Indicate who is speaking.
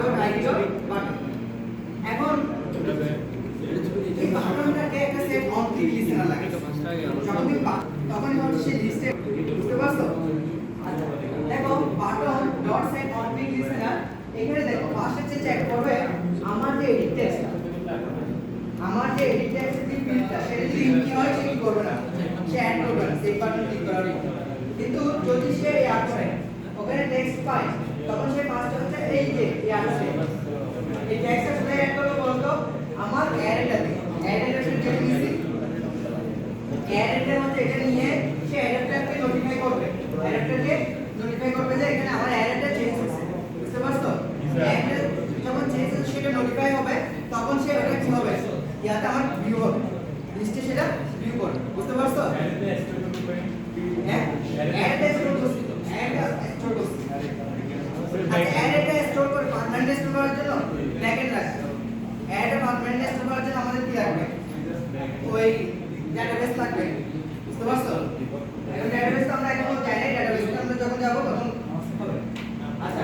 Speaker 1: Dot ID dot button. এখন এই বাটনটাকে একটা সেট অন ক্লিক লিসেনার লাগে, যখন তুমি তখন হচ্ছে সেই লিস্টে, বুঝতে পারছো? আচ্ছা দেখো button dot set on click listener, এখানে দেখো ফার্স্টে যে চেক করবে আমার যে এডিট টেক্সট, আমার যে এডিট টেক্সটের যে ফিল্ডটা সেটা যদি কি হয় সে কি করবে না, সে অ্যাড করবে না সেভ বাটন ক্লিক করার পর। কিন্তু যদি সে অ্যাড করে ওখানে টেক্সট পায় তখন সে ফার্স্টে হচ্ছে এই যে অ্যাড করে এই টেক্সটটা কোথায় অ্যাড করবে বলতো, আমার অ্যারেটাতে, অ্যারেটাতে যেটা নিছি অ্যারেটার মধ্যে এটা নিয়ে সে অ্যারেটাকে নোটিফাই করবে, অ্যারেটাকে নোটিফাই করবে যে এখানে আমার অ্যারেটা চেঞ্জ হয়েছে, বুঝতে পারছো? অ্যারেটা যখন চেঞ্জ হচ্ছে সেটা নোটিফাই হবে তখন সে ওটা কি হবে, ইয়াতে আমার ভিউ হবে, লিস্টে সেটা ভিউ করবে, বুঝতে পারছো? হ্যাঁ অ্যারেটা স্টোর করছি, অ্যারেটা স্টোর করছি। আচ্ছা অ্যারেটা স্টোর করে পার্মানেন্ট স্টোর করার জন্য ব্র্যাকেট রাখতে হবে। অ্যারেটা পার্মানেন্ট স্টোর করার জন্য আমাদের কি লাগবে, ওই ডেটাবেস লাগবে, বুঝতে পারছো? এখন ডেটাবেস তো আমরা এখন জানি, ডেটাবেস আমরা যখন যাব তখন হবে। আচ্ছা